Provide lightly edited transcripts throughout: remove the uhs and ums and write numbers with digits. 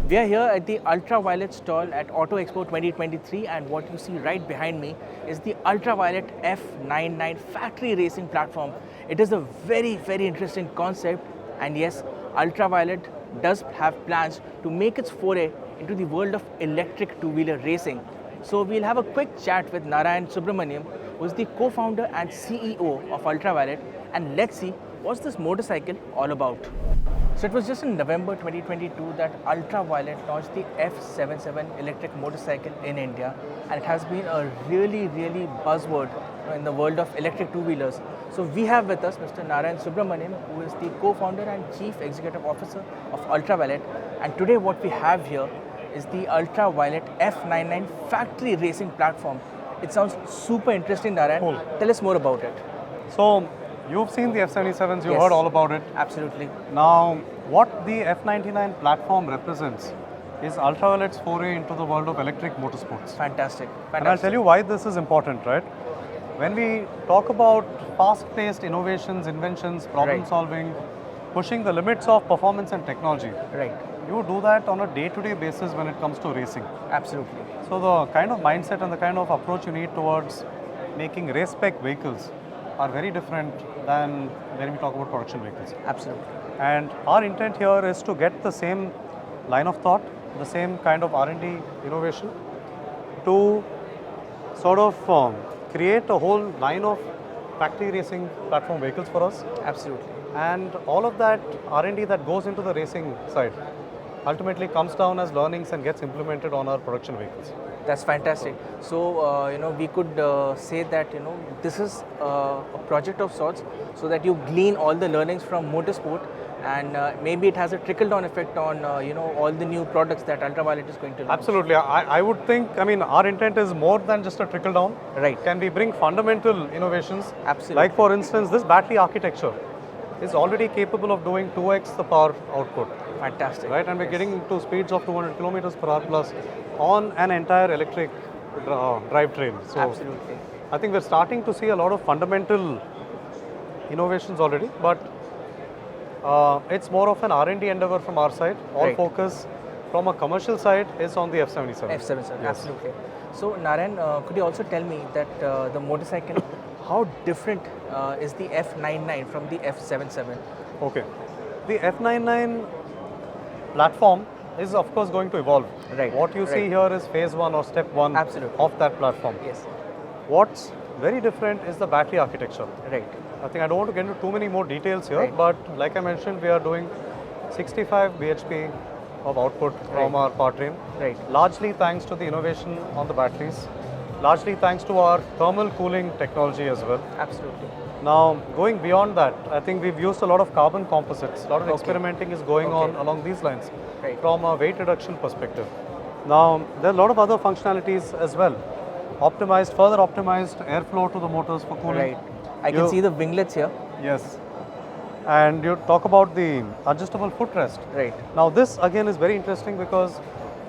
We are here at the Ultraviolette stall at Auto Expo 2023, and what you see right behind me is the Ultraviolette F99 Factory Racing Platform. It is a very interesting concept, and yes, Ultraviolette does have plans to make its foray into the world of electric two-wheeler racing. So we'll have a quick chat with Narayan Subramaniam, who is the co-founder and CEO of Ultraviolette, and let's see what's this motorcycle all about. So it was just in November 2022 that Ultraviolette launched the F99 electric motorcycle in India, and it has been a really buzzword in the world of electric two-wheelers. So we have with us Mr. Narayan Subramaniam, who is the co-founder and chief executive officer of Ultraviolette, and today what we have here is the Ultraviolette F99 Factory Racing Platform. It sounds super interesting, Narayan. Cool. Tell us more about it. So, you've seen the F77s, you Yes. heard all about it. Absolutely. Now, what the F99 platform represents is Ultraviolette's foray into the world of electric motorsports. Fantastic. And I'll tell you why this is important, right? When we talk about fast-paced innovations, inventions, problem Right. solving, pushing the limits of performance and technology, Right. you do that on a day-to-day basis when it comes to racing. Absolutely. So the kind of mindset and the kind of approach you need towards making race-spec vehicles are very different than when we talk about production vehicles. Absolutely. And our intent here is to get the same line of thought, the same kind of R&D innovation to sort of create a whole line of factory racing platform vehicles for us. Absolutely. And all of that R&D that goes into the racing side ultimately comes down as learnings and gets implemented on our production vehicles. That's fantastic. So, we could say that, this is a project of sorts, so that you glean all the learnings from motorsport, and maybe it has a trickle-down effect on, all the new products that Ultraviolette is going to launch. Absolutely. I would think, our intent is more than just a trickle down. Right. Can we bring fundamental innovations? Absolutely. Like for instance, this battery architecture is already capable of doing 2x the power output. Fantastic. Right, and we're getting to speeds of 200 kilometers per hour plus on an entire electric drivetrain. So Absolutely. I think we're starting to see a lot of fundamental innovations already, but it's more of an R&D endeavor from our side. All Right. focus from a commercial side is on the F77. F77, Yes. absolutely. So, Narayan, could you also tell me that the motorcycle, how different is the F99 from the F77? Okay. The F99 platform is of course going to evolve. Right, What you see right. here is phase one or step one Absolutely. of that platform. Yes. What's very different is the battery architecture. Right. I think I don't want to get into too many more details here, Right. but like I mentioned, we are doing 65 bhp of output from Right. our powertrain. Right. Largely thanks to the innovation on the batteries, largely thanks to our thermal cooling technology as well. Absolutely. Now, going beyond that, I think we've used a lot of carbon composites. A lot of Okay. experimenting is going on Okay. along these lines Right. from a weight reduction perspective. Now, there are a lot of other functionalities as well. Further optimized airflow to the motors for cooling. Right. I can see the winglets here. Yes. And you talk about the adjustable footrest. Right. Now, this again is very interesting because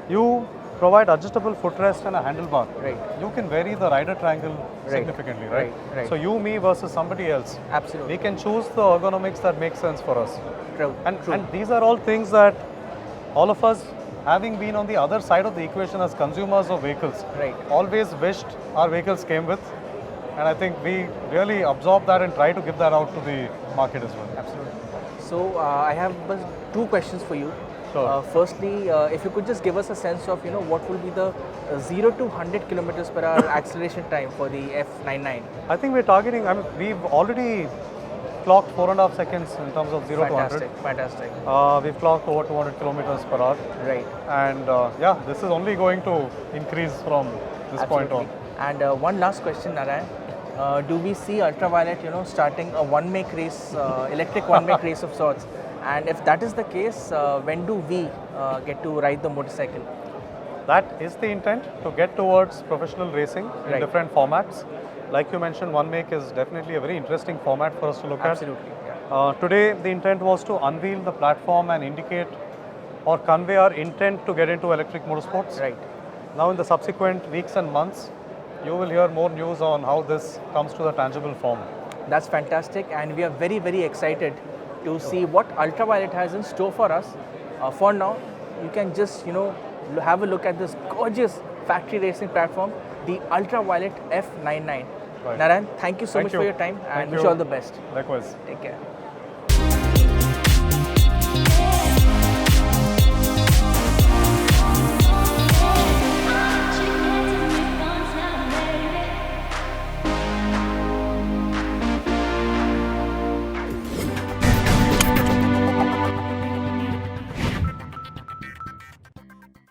you provide adjustable footrest and a handlebar. Right. You can vary the rider triangle Right. significantly, right? Right. So you, me versus somebody else. Absolutely. We can choose the ergonomics that makes sense for us. True. And, True. and these are all things that all of us, having been on the other side of the equation as consumers of vehicles, Right. always wished our vehicles came with. And I think we really absorb that and try to give that out to the market as well. Absolutely. So, I have two questions for you. Sure. Firstly, if you could just give us a sense of, what will be the 0 to 100 kilometers per hour acceleration time for the F99? I think we're targeting, we've already clocked 4.5 seconds in terms of 0 to 100. Fantastic. We've clocked over 200 kilometers per hour. Right. And yeah, this is only going to increase from this point on. Absolutely. And one last question, Narayan. Do we see Ultraviolette, starting a one-make race, electric one-make race of sorts? And if that is the case, when do we get to ride the motorcycle? That is the intent, to get towards professional racing in Right. different formats. Like you mentioned, one make is definitely a very interesting format for us to look Absolutely. at. Today, the intent was to unveil the platform and indicate or convey our intent to get into electric motorsports. Right. Now, in the subsequent weeks and months, you will hear more news on how this comes to the tangible form. That's fantastic, and we are very excited to see what Ultraviolette has in store for us. For now, you can just, have a look at this gorgeous factory racing platform, the Ultraviolette F99. Right. Narayan, thank you so Thank much you. for your time and Thank wish you. you all the best. Likewise. Take care.